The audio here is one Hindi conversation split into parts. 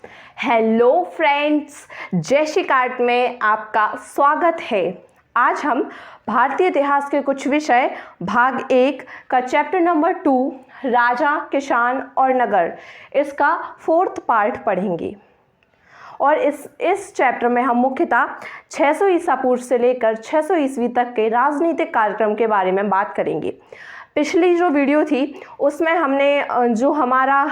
हेलो फ्रेंड्स, जय श्री कार्ट में आपका स्वागत है। आज हम भारतीय इतिहास के कुछ विषय भाग 1 का चैप्टर नंबर 2 राजा, किसान और नगर, इसका 4th पार्ट पढ़ेंगे। और इस चैप्टर में हम मुख्यतः 600 ईसा पूर्व से लेकर 600 ईस्वी तक के राजनीतिक कार्यक्रम के बारे में बात करेंगे। पिछली जो वीडियो थी उसमें हमने जो हमारा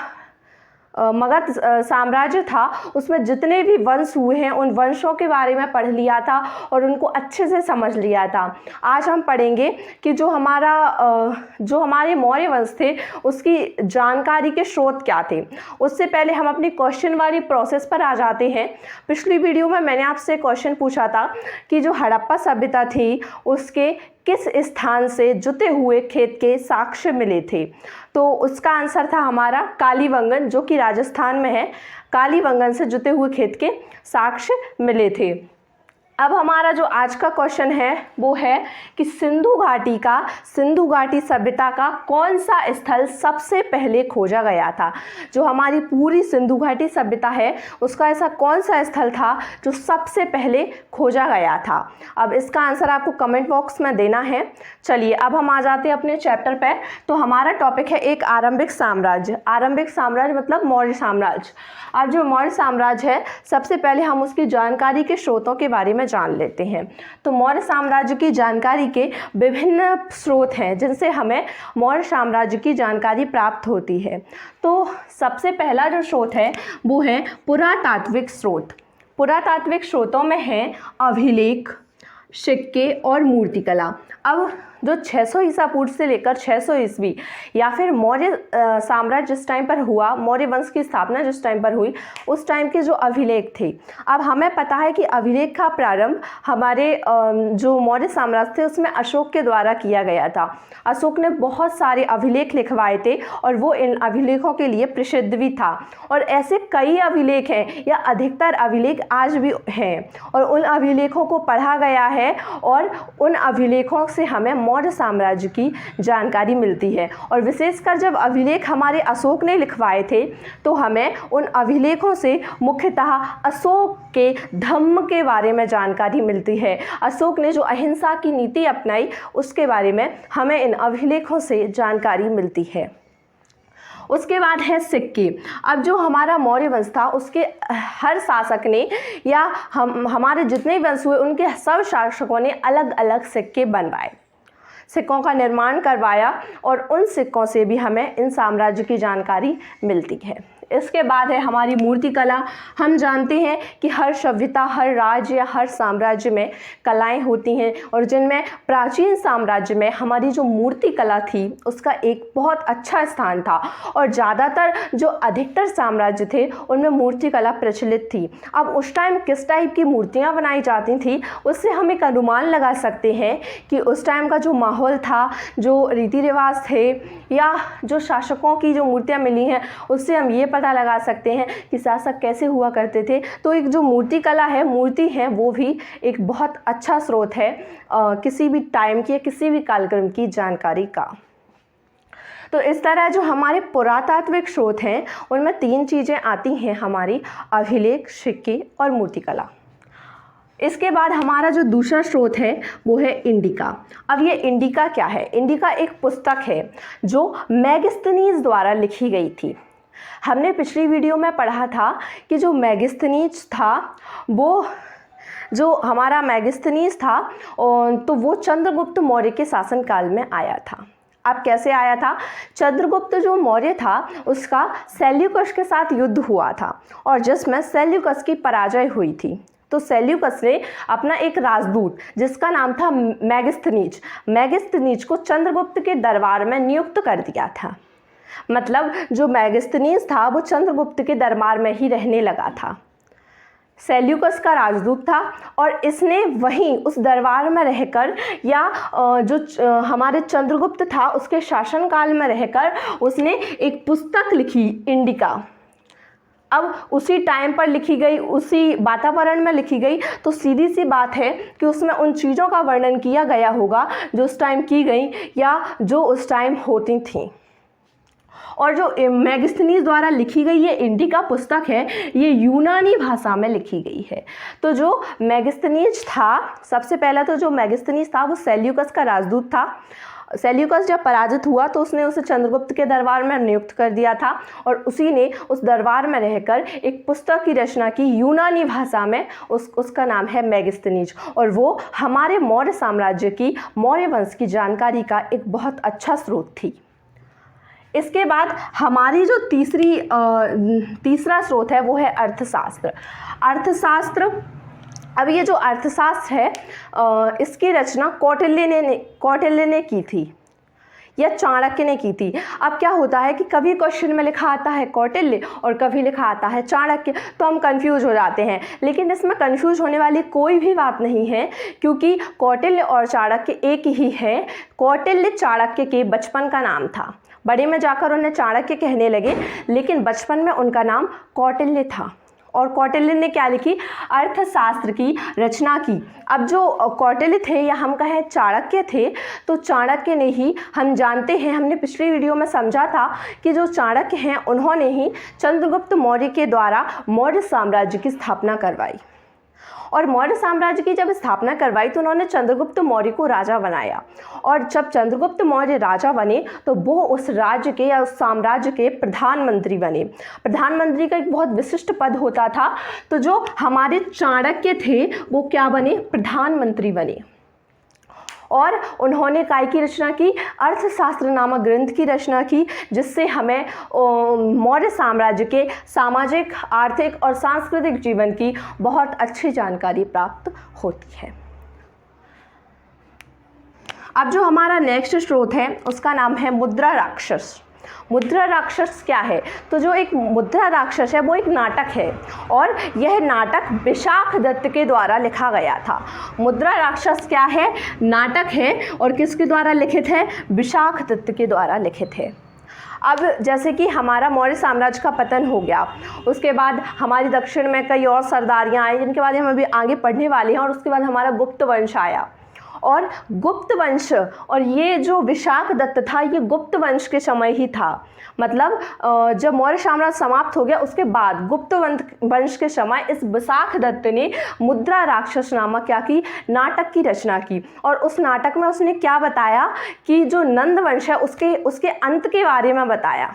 मगध साम्राज्य था उसमें जितने भी वंश हुए हैं उन वंशों के बारे में पढ़ लिया था और उनको अच्छे से समझ लिया था। आज हम पढ़ेंगे कि जो हमारे मौर्य वंश थे उसकी जानकारी के स्रोत क्या थे। उससे पहले हम अपनी क्वेश्चन वाली प्रोसेस पर आ जाते हैं। पिछली वीडियो में मैंने आपसे क्वेश्चन पूछा था कि जो हड़प्पा सभ्यता थी उसके किस स्थान से जुते हुए खेत के साक्ष्य मिले थे, तो उसका आंसर था हमारा कालीबंगन, जो कि राजस्थान में है। कालीबंगन से जुते हुए खेत के साक्ष्य मिले थे। अब हमारा जो आज का क्वेश्चन है वो है कि सिंधु घाटी सभ्यता का कौन सा स्थल सबसे पहले खोजा गया था। जो हमारी पूरी सिंधु घाटी सभ्यता है उसका ऐसा कौन सा स्थल था जो सबसे पहले खोजा गया था। अब इसका आंसर आपको कमेंट बॉक्स में देना है। चलिए अब हम आ जाते हैं अपने चैप्टर पर। तो हमारा टॉपिक है एक आरंभिक साम्राज्य। आरंभिक साम्राज्य मतलब मौर्य साम्राज्य। अब जो मौर्य साम्राज्य है सबसे पहले हम उसकी जानकारी के स्रोतों के बारे में जान लेते हैं। तो मौर्य साम्राज्य की जानकारी के विभिन्न स्रोत हैं जिनसे हमें मौर्य साम्राज्य की जानकारी प्राप्त होती है। तो सबसे पहला जो स्रोत है वो है पुरातात्विक स्रोत। पुरातात्विक स्रोतों में है अभिलेख, सिक्के और मूर्तिकला। अब जो 600 ईसा पूर्व से लेकर 600 ईस्वी या फिर मौर्य साम्राज्य जिस टाइम पर हुआ, मौर्य वंश की स्थापना जिस टाइम पर हुई, उस टाइम के जो अभिलेख थे। अब हमें पता है कि अभिलेख का प्रारंभ हमारे जो मौर्य साम्राज्य थे उसमें अशोक के द्वारा किया गया था। अशोक ने बहुत सारे अभिलेख लिखवाए थे और वो इन अभिलेखों के लिए प्रसिद्ध भी था। और ऐसे कई अभिलेख हैं या अधिकतर अभिलेख आज भी हैं और उन अभिलेखों को पढ़ा गया है और उन अभिलेखों से हमें मौर्य साम्राज्य की जानकारी मिलती है। और विशेषकर जब अभिलेख हमारे अशोक ने लिखवाए थे तो हमें उन अभिलेखों से मुख्यतः अशोक के धम्म के बारे में जानकारी मिलती है। अशोक ने जो अहिंसा की नीति अपनाई उसके बारे में हमें इन अभिलेखों से जानकारी मिलती है। उसके बाद है सिक्के। अब जो हमारा मौर्य वंश था उसके हर शासक ने या हमारे जितने वंश हुए उनके सब शासकों ने अलग अलग सिक्के बनवाए, सिक्कों का निर्माण करवाया और उन सिक्कों से भी हमें इन साम्राज्य की जानकारी मिलती है। इसके बाद है हमारी मूर्तिकला। हम जानते हैं कि हर सभ्यता, हर राज्य या हर साम्राज्य में कलाएं होती हैं और जिनमें प्राचीन साम्राज्य में हमारी जो मूर्तिकला थी उसका एक बहुत अच्छा स्थान था और ज़्यादातर जो अधिकतर साम्राज्य थे उनमें मूर्तिकला प्रचलित थी। अब उस टाइम किस टाइप की मूर्तियाँ बनाई जाती थी उससे हम एक अनुमान लगा सकते हैं कि उस टाइम का जो माहौल था, जो रीति रिवाज थे या जो शासकों की जो मूर्तियाँ मिली हैं उससे हम ये पता लगा सकते हैं कि शासक कैसे हुआ करते थे। तो एक जो मूर्तिकला है, मूर्ति है, वो भी एक बहुत अच्छा स्रोत है किसी भी टाइम की या किसी भी कालक्रम की जानकारी का। तो इस तरह जो हमारे पुरातात्विक स्रोत हैं उनमें 3 चीज़ें आती हैं हमारी, अभिलेख, सिक्के और मूर्तिकला। इसके बाद हमारा जो दूसरा स्रोत है वो है इंडिका। अब ये इंडिका क्या है? इंडिका एक पुस्तक है जो मेगास्थनीज द्वारा लिखी गई थी। हमने पिछली वीडियो में पढ़ा था कि जो मेगास्थनीज था वो जो हमारा मेगास्थनीज था तो वो चंद्रगुप्त मौर्य के शासनकाल में आया था। अब कैसे आया था? चंद्रगुप्त जो मौर्य था उसका सेल्यूकस के साथ युद्ध हुआ था और जिसमें सेल्यूकस की पराजय हुई थी। तो सेल्यूकस ने अपना एक राजदूत जिसका नाम था मेगास्थनीज को चंद्रगुप्त के दरबार में नियुक्त कर दिया था। मतलब जो मेगास्थनीज था वो चंद्रगुप्त के दरबार में ही रहने लगा था। सेल्यूकस का राजदूत था और इसने वहीं उस दरबार में रहकर या जो हमारे चंद्रगुप्त था उसके शासनकाल में रहकर उसने एक पुस्तक लिखी, इंडिका। अब उसी टाइम पर लिखी गई, उसी वातावरण में लिखी गई, तो सीधी सी बात है कि उसमें उन चीज़ों का वर्णन किया गया होगा जो उस टाइम की गई या जो उस टाइम होती थीं। और जो मेगास्थनीज द्वारा लिखी गई ये इंडिका पुस्तक है ये यूनानी भाषा में लिखी गई है। तो जो मेगास्थनीज था, सबसे पहला तो जो मेगास्थनीज था वो सेल्यूकस का राजदूत था। सेल्यूकस जब पराजित हुआ तो उसने उसे चंद्रगुप्त के दरबार में नियुक्त कर दिया था और उसी ने उस दरबार में रहकर एक पुस्तक की रचना की यूनानी भाषा में। उसका नाम है मेगास्थनीज और वो हमारे मौर्य साम्राज्य की, मौर्य वंश की जानकारी का एक बहुत अच्छा स्रोत थी। इसके बाद हमारी जो तीसरा स्रोत है वो है अर्थशास्त्र। अर्थशास्त्र, अब ये जो अर्थशास्त्र है इसकी रचना कौटिल्य ने की थी या चाणक्य ने की थी। अब क्या होता है कि कभी क्वेश्चन में लिखा आता है कौटिल्य और कभी लिखा आता है चाणक्य, तो हम कंफ्यूज हो जाते हैं। लेकिन इसमें कंफ्यूज होने वाली कोई भी बात नहीं है, क्योंकि कौटिल्य और चाणक्य एक ही है। कौटिल्य चाणक्य के बचपन का नाम था, बड़े में जाकर उन्हें चाणक्य कहने लगे, लेकिन बचपन में उनका नाम कौटिल्य था। और कौटिल्य ने क्या लिखी? अर्थशास्त्र की रचना की। अब जो कौटिल्य थे या हम कहें चाणक्य थे, तो चाणक्य ने ही, हम जानते हैं, हमने पिछली वीडियो में समझा था कि जो चाणक्य हैं उन्होंने ही चंद्रगुप्त मौर्य के द्वारा मौर्य साम्राज्य की स्थापना करवाई। और मौर्य साम्राज्य की जब स्थापना करवाई तो उन्होंने चंद्रगुप्त मौर्य को राजा बनाया। और जब चंद्रगुप्त मौर्य राजा बने तो वो उस राज्य के या उस साम्राज्य के प्रधानमंत्री बने। प्रधानमंत्री का एक बहुत विशिष्ट पद होता था। तो जो हमारे चाणक्य थे वो क्या बने? प्रधानमंत्री बने। और उन्होंने काय की रचना की? अर्थशास्त्र नामक ग्रंथ की रचना की, जिससे हमें मौर्य साम्राज्य के सामाजिक, आर्थिक और सांस्कृतिक जीवन की बहुत अच्छी जानकारी प्राप्त होती है। अब जो हमारा नेक्स्ट स्रोत है उसका नाम है मुद्रा राक्षस। मुद्रा राक्षस क्या है? तो जो एक मुद्रा राक्षस है वो एक नाटक है और यह नाटक विशाख दत्त के द्वारा लिखा गया था। मुद्रा राक्षस क्या है? नाटक है और किसके द्वारा लिखित है? विशाख दत्त के द्वारा लिखित है। अब जैसे कि हमारा मौर्य साम्राज्य का पतन हो गया, उसके बाद हमारी दक्षिण में कई और सरदारियाँ आई जिनके बाद हम अभी आगे पढ़ने वाले हैं, और उसके बाद हमारा गुप्त वंश आया। और गुप्त वंश, और ये जो विशाख दत्त था ये गुप्त वंश के समय ही था। मतलब जब मौर्य साम्राज्य समाप्त हो गया उसके बाद गुप्त वंश के समय इस विशाख दत्त ने मुद्रा राक्षस नामक क्या की? नाटक की रचना की। और उस नाटक में उसने क्या बताया कि जो नंद वंश है उसके अंत के बारे में बताया।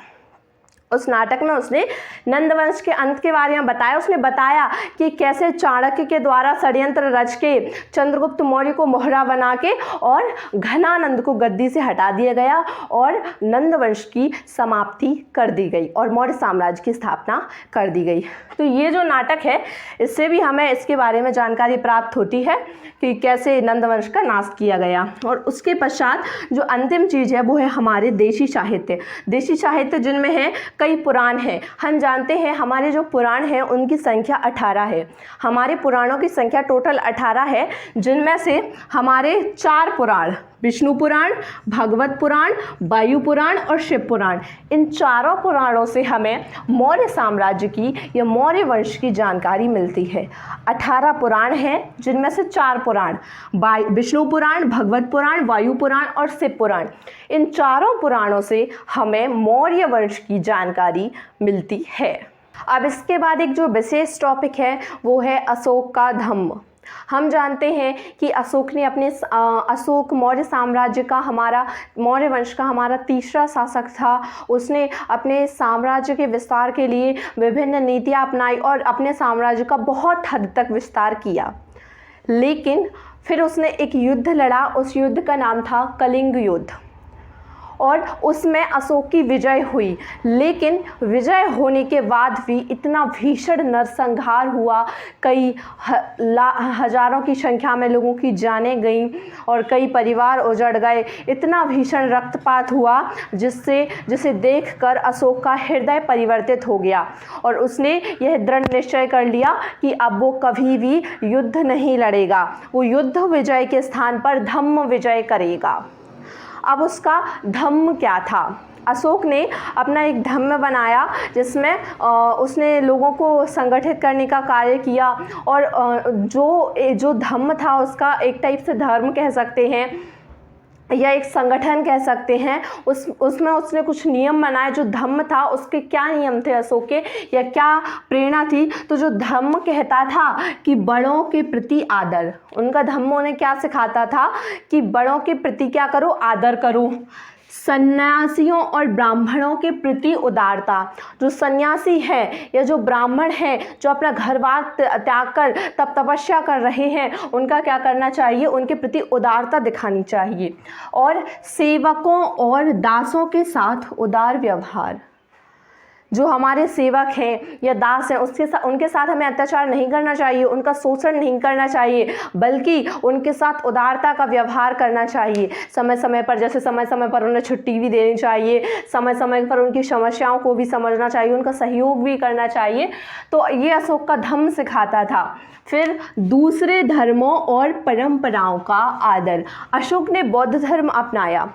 उस नाटक में उसने नंदवंश के अंत के बारे में बताया। उसने बताया कि कैसे चाणक्य के द्वारा षड्यंत्र रच के चंद्रगुप्त मौर्य को मोहरा बना के और घनानंद को गद्दी से हटा दिया गया और नंदवंश की समाप्ति कर दी गई और मौर्य साम्राज्य की स्थापना कर दी गई। तो ये जो नाटक है इससे भी हमें इसके बारे में जानकारी प्राप्त होती है कि कैसे नंदवंश का नाश किया गया। और उसके पश्चात जो अंतिम चीज़ है वो है हमारे देशी साहित्य। देशी साहित्य जिनमें है कई पुराण हैं। हम जानते हैं हमारे जो पुराण हैं उनकी संख्या 18 है। हमारे पुराणों की संख्या टोटल 18 है, जिनमें से हमारे 4 पुराण, विष्णु पुराण, भागवत पुराण, वायु पुराण और शिव पुराण, इन चारों पुराणों से हमें मौर्य साम्राज्य की या मौर्य वंश की जानकारी मिलती है। 18 पुराण हैं जिनमें से 4 पुराण, विष्णु पुराण, भगवत पुराण, वायु पुराण और शिव पुराण, इन चारों पुराणों से हमें मौर्य वंश की जानकारी मिलती है। अब इसके बाद एक जो विशेष टॉपिक है वो है अशोक का धम्म। हम जानते हैं कि अशोक ने अशोक मौर्य साम्राज्य का, हमारा मौर्य वंश का हमारा तीसरा शासक था। उसने अपने साम्राज्य के विस्तार के लिए विभिन्न नीतियाँ अपनाई और अपने साम्राज्य का बहुत हद तक विस्तार किया। लेकिन फिर उसने एक युद्ध लड़ा, उस युद्ध का नाम था कलिंग युद्ध, और उसमें अशोक की विजय हुई। लेकिन विजय होने के बाद भी इतना भीषण नरसंहार हुआ, कई हजारों की संख्या में लोगों की जानें गईं और कई परिवार उजड़ गए। इतना भीषण रक्तपात हुआ जिसे देखकर अशोक का हृदय परिवर्तित हो गया और उसने यह दृढ़ निश्चय कर लिया कि अब वो कभी भी युद्ध नहीं लड़ेगा, वो युद्ध विजय के स्थान पर धम्म विजय करेगा। अब उसका धम्म क्या था? अशोक ने अपना एक धम्म बनाया जिसमें उसने लोगों को संगठित करने का कार्य किया और जो धम्म था उसका एक टाइप से धर्म कह सकते हैं। या एक संगठन कह सकते हैं, उसमें उसने कुछ नियम बनाए। जो धम्म था उसके क्या नियम थे अशोक के, या क्या प्रेरणा थी? तो जो धम्म कहता था कि बड़ों के प्रति आदर, उनका धम्म उन्हें क्या सिखाता था कि बड़ों के प्रति क्या करो, आदर करो। सन्यासियों और ब्राह्मणों के प्रति उदारता, जो सन्यासी है या जो ब्राह्मण है जो अपना घर बार त्याग कर तप तपस्या कर रहे हैं, उनका क्या करना चाहिए, उनके प्रति उदारता दिखानी चाहिए। और सेवकों और दासों के साथ उदार व्यवहार, जो हमारे सेवक हैं या दास हैं उनके साथ हमें अत्याचार नहीं करना चाहिए, उनका शोषण नहीं करना चाहिए, बल्कि उनके साथ उदारता का व्यवहार करना चाहिए। समय समय पर, जैसे समय समय पर उन्हें छुट्टी भी देनी चाहिए, समय समय पर उनकी समस्याओं को भी समझना चाहिए, उनका सहयोग भी करना चाहिए। तो ये अशोक का धम्म सिखाता था। फिर दूसरे धर्मों और परंपराओं का आदर, अशोक ने बौद्ध धर्म अपनाया।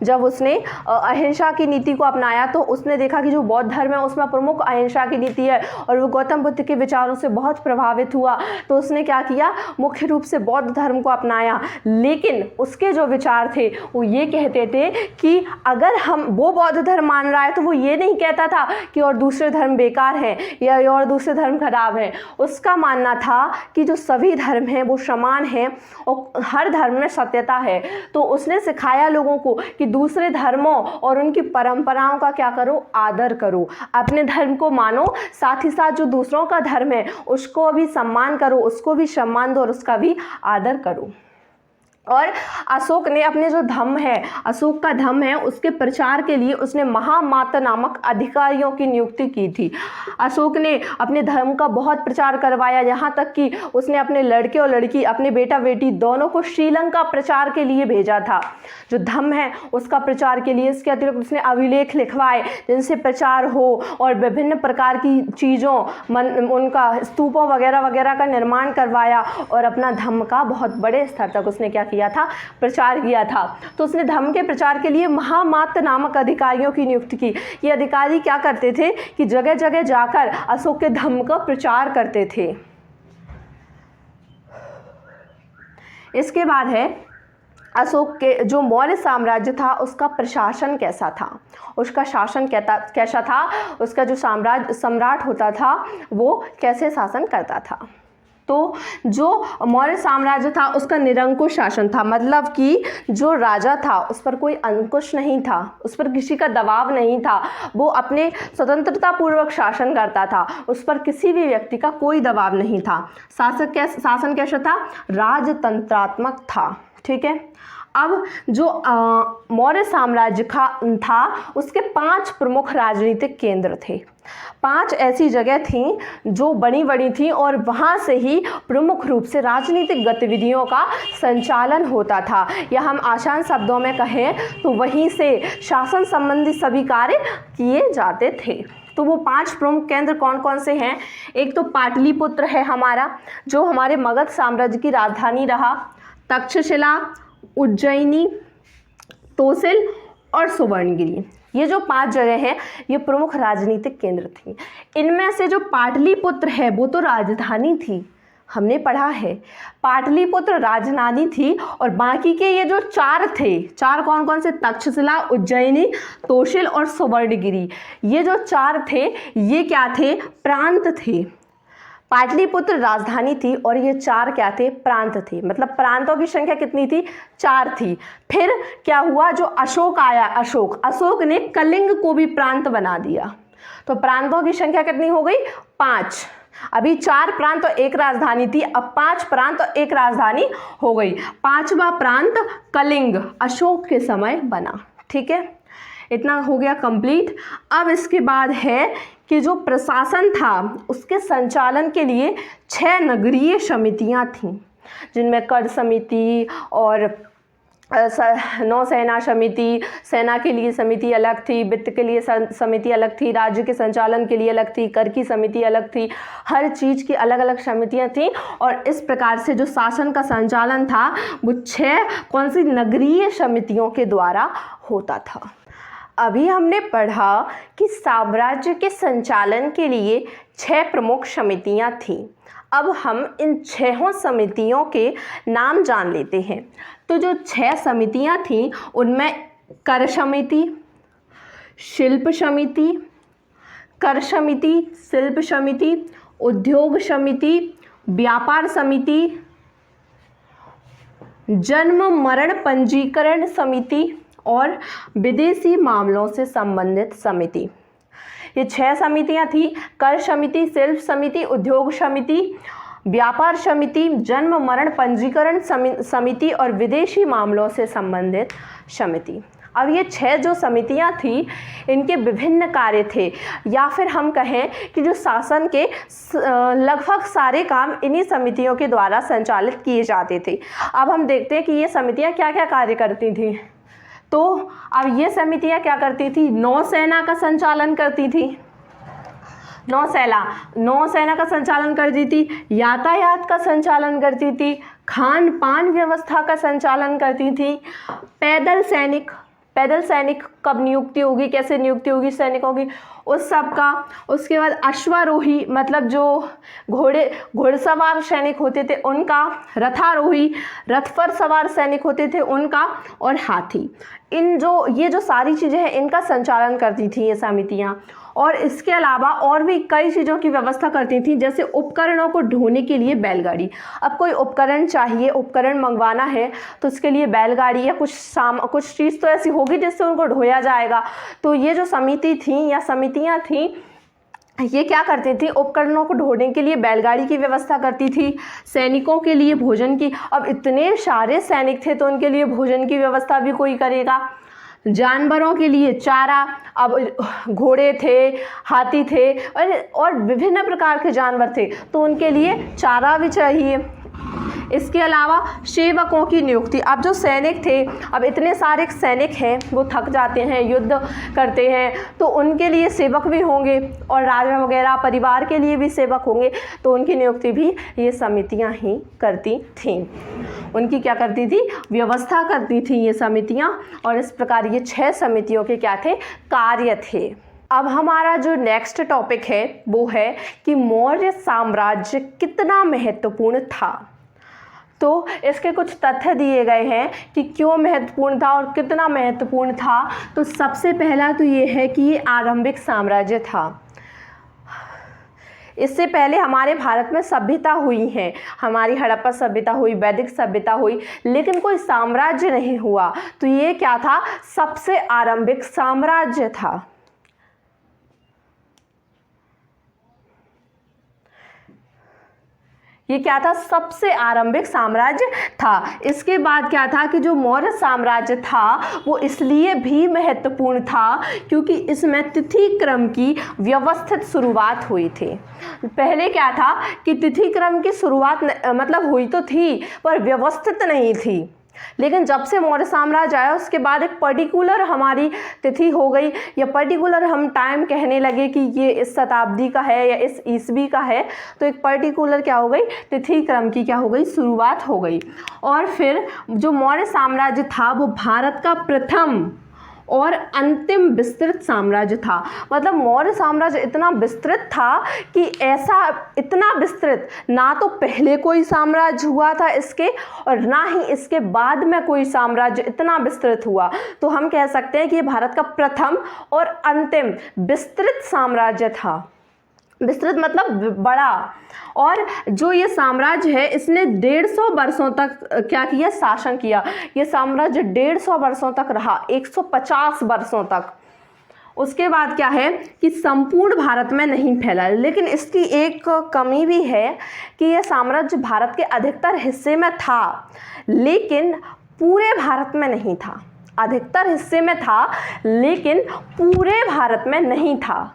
जब उसने अहिंसा की नीति को अपनाया तो उसने देखा कि जो बौद्ध धर्म है उसमें प्रमुख अहिंसा की नीति है, और वो गौतम बुद्ध के विचारों से बहुत प्रभावित हुआ। तो उसने क्या किया, मुख्य रूप से बौद्ध धर्म को अपनाया। लेकिन उसके जो विचार थे वो ये कहते थे कि अगर वो बौद्ध धर्म मान रहा है तो वो ये नहीं कहता था कि और दूसरे धर्म बेकार हैं या और दूसरे धर्म खराब हैं। उसका मानना था कि जो सभी धर्म हैं वो समान हैं और हर धर्म में सत्यता है। तो उसने सिखाया लोगों को कि दूसरे धर्मों और उनकी परंपराओं का क्या करो, आदर करो, अपने धर्म को मानो, साथ ही साथ जो दूसरों का धर्म है उसको भी सम्मान करो, उसको भी सम्मान दो और उसका भी आदर करो। और अशोक ने अपने जो धम्म है, अशोक का धम्म है, उसके प्रचार के लिए उसने महामात्र नामक अधिकारियों की नियुक्ति की थी। अशोक ने अपने धर्म का बहुत प्रचार करवाया, यहाँ तक कि उसने अपने लड़के और लड़की, अपने बेटा बेटी दोनों को श्रीलंका प्रचार के लिए भेजा था। जो धम्म है उसका प्रचार के लिए इसके अतिरिक्त उसने अभिलेख लिखवाए जिनसे प्रचार हो, और विभिन्न प्रकार की चीज़ों, उनका स्तूपों वगैरह वगैरह का निर्माण करवाया, और अपना धम्म का बहुत बड़े स्तर तक उसने क्या किया था, प्रचार किया था। तो उसने धम्म के प्रचार के लिए महामात्र नामक अधिकारियों की नियुक्ति की। ये अधिकारी क्या करते थे कि जगह जगह जाकर अशोक के धम्म का प्रचार करते थे। इसके बाद है अशोक के जो मौर्य साम्राज्य था उसका प्रशासन कैसा था, उसका शासन कैसा था, उसका जो सम्राट होता था वो कैसे शासन करता था। तो जो मौर्य साम्राज्य था उसका निरंकुश शासन था, मतलब कि जो राजा था उस पर कोई अंकुश नहीं था, उस पर किसी का दबाव नहीं था, वो अपने स्वतंत्रता पूर्वक शासन करता था, उस पर किसी भी व्यक्ति का कोई दबाव नहीं था। शासन कैसा था, राजतंत्रात्मक था। ठीक है। अब जो मौर्य साम्राज्य था उसके 5 प्रमुख राजनीतिक केंद्र थे। 5 ऐसी जगह थीं जो बड़ी बड़ी थीं और वहाँ से ही प्रमुख रूप से राजनीतिक गतिविधियों का संचालन होता था, या हम आसान शब्दों में कहें तो वहीं से शासन संबंधी सभी कार्य किए जाते थे। तो वो 5 प्रमुख केंद्र कौन कौन से हैं? एक तो पाटलिपुत्र है हमारा, जो हमारे मगध साम्राज्य की राजधानी रहा। तक्षशिला, उज्जैनी, तोसिल और सुवर्णगिरी, ये जो 5 जगह हैं ये प्रमुख राजनीतिक केंद्र थी। इनमें से जो पाटलिपुत्र है वो तो राजधानी थी, हमने पढ़ा है, पाटलिपुत्र राजधानी थी, और बाकी के ये जो 4 थे, 4 कौन कौन से? तक्षशिला, उज्जैनी, तोसिल और सुवर्णगिरी, ये जो 4 थे ये क्या थे? प्रांत थे। पाटलिपुत्र राजधानी थी और ये 4 क्या थे? प्रांत थे। मतलब प्रांतों की संख्या कितनी थी? 4 थी। फिर क्या हुआ, जो अशोक आया, अशोक ने कलिंग को भी प्रांत बना दिया, तो प्रांतों की संख्या कितनी हो गई? 5। अभी 4 प्रांत और 1 राजधानी थी, अब 5 प्रांत और 1 राजधानी हो गई। 5वां प्रांत कलिंग अशोक के समय बना। ठीक है, इतना हो गया कंप्लीट। अब इसके बाद है कि जो प्रशासन था उसके संचालन के लिए 6 नगरीय समितियां थीं, जिनमें कर समिति और नौसेना समिति, सेना के लिए समिति अलग थी, वित्त के लिए समिति अलग थी, राज्य के संचालन के लिए अलग थी, कर की समिति अलग थी, हर चीज़ की अलग अलग समितियां थीं। और इस प्रकार से जो शासन का संचालन था वो 6 कौन सी नगरीय समितियों के द्वारा होता था। अभी हमने पढ़ा कि साम्राज्य के संचालन के लिए 6 प्रमुख समितियां थीं। अब हम इन 6 समितियों के नाम जान लेते हैं। तो जो 6 समितियां थीं उनमें कर समिति, शिल्प समिति, कर समिति, शिल्प समिति, उद्योग समिति, व्यापार समिति, जन्म मरण पंजीकरण समिति और विदेशी मामलों से संबंधित समिति। ये 6 समितियां थी। कर समिति, शिल्प समिति, उद्योग समिति, व्यापार समिति, जन्म मरण पंजीकरण समिति और विदेशी मामलों से संबंधित समिति। अब ये 6 जो समितियां थी इनके विभिन्न कार्य थे, या फिर हम कहें कि जो शासन के लगभग सारे काम इन्हीं समितियों के द्वारा संचालित किए जाते थे। अब हम देखते हैं कि ये समितियां क्या क्या कार्य करती थी। तो अब ये समितियां क्या करती थी? नौसेना का संचालन करती थी, नौसेना का संचालन करती थी, यातायात का संचालन करती थी, खान पान व्यवस्था का संचालन करती थी, पैदल सैनिक कब नियुक्ति होगी, कैसे नियुक्ति होगी सैनिकों की, उस सब का। उसके बाद अश्वारोही मतलब जो घुड़सवार सैनिक होते थे उनका, रथारोही रथ पर सवार सैनिक होते थे उनका, और हाथी। ये जो सारी चीज़ें हैं इनका संचालन करती थी ये समितियाँ। और इसके अलावा और भी कई चीज़ों की व्यवस्था करती थी, जैसे उपकरणों को ढोने के लिए बैलगाड़ी। अब कोई उपकरण चाहिए, उपकरण मंगवाना है तो उसके लिए बैलगाड़ी या कुछ चीज़ तो ऐसी होगी जिससे उनको ढोया जाएगा। तो ये जो समिति थी या समितियाँ थीं ये क्या करती थी? उपकरणों को ढोने के लिए बैलगाड़ी की व्यवस्था करती थी, सैनिकों के लिए भोजन की। अब इतने सारे सैनिक थे तो उनके लिए भोजन की व्यवस्था भी कोई करेगा। जानवरों के लिए चारा, अब घोड़े थे, हाथी थे और विभिन्न प्रकार के जानवर थे तो उनके लिए चारा भी चाहिए। इसके अलावा सेवकों की नियुक्ति। अब जो सैनिक थे, अब इतने सारे सैनिक हैं, वो थक जाते हैं, युद्ध करते हैं, तो उनके लिए सेवक भी होंगे और राजा वगैरह परिवार के लिए भी सेवक होंगे, तो उनकी नियुक्ति भी ये समितियां ही करती थीं। उनकी क्या करती थी? व्यवस्था करती थी ये समितियां। और इस प्रकार ये 6 समितियों के क्या थे? कार्य थे। अब हमारा जो नेक्स्ट टॉपिक है वो है कि मौर्य साम्राज्य कितना महत्वपूर्ण था। तो इसके कुछ तथ्य दिए गए हैं कि क्यों महत्वपूर्ण था और कितना महत्वपूर्ण था। तो सबसे पहला तो ये है कि ये आरंभिक साम्राज्य था। इससे पहले हमारे भारत में सभ्यता हुई है, हमारी हड़प्पा सभ्यता हुई, वैदिक सभ्यता हुई, लेकिन कोई साम्राज्य नहीं हुआ। तो ये क्या था? सबसे आरंभिक साम्राज्य था। ये क्या था? सबसे आरंभिक साम्राज्य था। इसके बाद क्या था कि जो मौर्य साम्राज्य था वो इसलिए भी महत्वपूर्ण था क्योंकि इसमें तिथि क्रम की व्यवस्थित शुरुआत हुई थी। पहले क्या था कि तिथि क्रम की शुरुआत मतलब हुई तो थी पर व्यवस्थित नहीं थी, लेकिन जब से मौर्य साम्राज्य आया उसके बाद एक पर्टिकुलर हमारी तिथि हो गई या पर्टिकुलर हम टाइम कहने लगे कि ये इस शताब्दी का है या इस ईस्वी का है। तो एक पर्टिकुलर क्या हो गई? तिथि क्रम की क्या हो गई? शुरुआत हो गई। और फिर जो मौर्य साम्राज्य था वो भारत का प्रथम और अंतिम विस्तृत साम्राज्य था। मतलब मौर्य साम्राज्य इतना विस्तृत था कि ऐसा इतना विस्तृत ना तो पहले कोई साम्राज्य हुआ था इसके और ना ही इसके बाद में कोई साम्राज्य इतना विस्तृत हुआ। तो हम कह सकते हैं कि ये भारत का प्रथम और अंतिम विस्तृत साम्राज्य था। विस्तृत मतलब बड़ा। और जो ये साम्राज्य है इसने 150 वर्षों तक क्या किया? शासन किया। ये साम्राज्य 150 वर्षों तक रहा, 150 वर्षों तक। उसके बाद क्या है कि संपूर्ण भारत में नहीं फैला, लेकिन इसकी एक कमी भी है कि यह साम्राज्य भारत के अधिकतर हिस्से में था लेकिन पूरे भारत में नहीं था। अधिकतर हिस्से में था लेकिन पूरे भारत में नहीं था।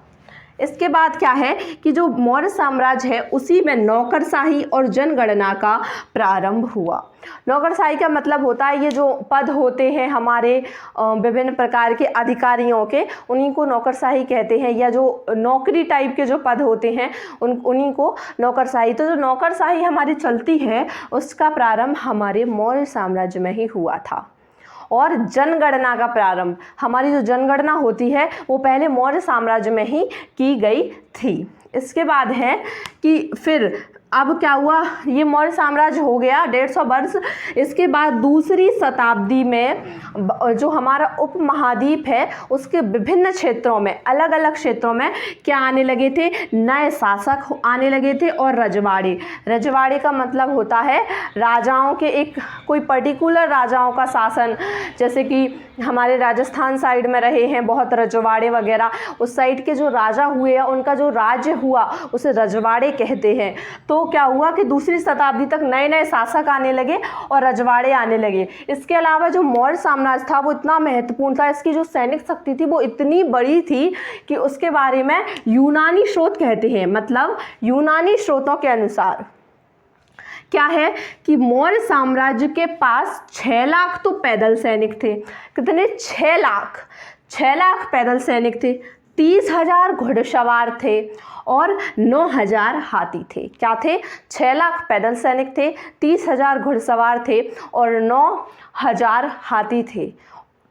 इसके बाद क्या है कि जो मौर्य साम्राज्य है उसी में नौकरशाही और जनगणना का प्रारंभ हुआ। नौकरशाही का मतलब होता है ये जो पद होते हैं हमारे विभिन्न प्रकार के अधिकारियों के, उन्हीं को नौकरशाही कहते हैं, या जो नौकरी टाइप के जो पद होते हैं उन्हीं को नौकरशाही। तो जो नौकरशाही हमारी चलती है उसका प्रारंभ हमारे मौर्य साम्राज्य में ही हुआ था। और जनगणना का प्रारंभ, हमारी जो जनगणना होती है वो पहले मौर्य साम्राज्य में ही की गई थी। इसके बाद है कि फिर अब क्या हुआ, ये मौर्य साम्राज्य हो गया 150 वर्ष। इसके बाद दूसरी शताब्दी में जो हमारा उपमहाद्वीप है उसके विभिन्न क्षेत्रों में, अलग अलग क्षेत्रों में क्या आने लगे थे, नए शासक आने लगे थे और रजवाड़े। रजवाड़े का मतलब होता है राजाओं के, एक कोई पर्टिकुलर राजाओं का शासन, जैसे कि हमारे राजस्थान साइड में रहे हैं बहुत रजवाड़े वगैरह, उस साइड के जो राजा हुए हैं उनका जो राज्य हुआ उसे रजवाड़े कहते हैं। तो क्या हुआ कि दूसरी शताब्दी तक नए नए शासक आने लगे और रजवाड़े आने लगे। इसके अलावा जो मौर्य साम्राज्य था वो इतना महत्वपूर्ण था, इसकी जो सैनिक शक्ति थी वो इतनी बड़ी थी कि उसके बारे में यूनानी स्रोत कहते हैं। मतलब यूनानी स्रोतों के अनुसार क्या है कि मौर्य साम्राज्य के पास 6 लाख तो पैदल सैनिक थे। कितने? 6 लाख पैदल सैनिक थे, 30,000 घुड़सवार थे और 9,000 हाथी थे। क्या थे? 6 लाख पैदल सैनिक थे, 30,000 घुड़सवार थे और 9,000 हाथी थे।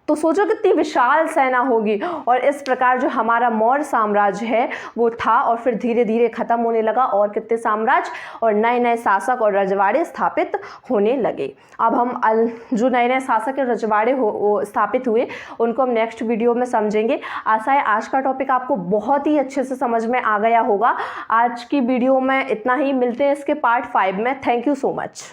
तो सोचो कितनी विशाल सेना होगी। और इस प्रकार जो हमारा मौर्य साम्राज्य है वो था और फिर धीरे धीरे खत्म होने लगा और कितने साम्राज्य और नए नए शासक और रजवाड़े स्थापित होने लगे। अब हम जो नए नए शासक और रजवाड़े स्थापित हुए उनको हम नेक्स्ट वीडियो में समझेंगे। आशा है आज का टॉपिक आपको बहुत ही अच्छे से समझ में आ गया होगा। आज की वीडियो में इतना ही, मिलते हैं इसके पार्ट 5 में। Thank you so much.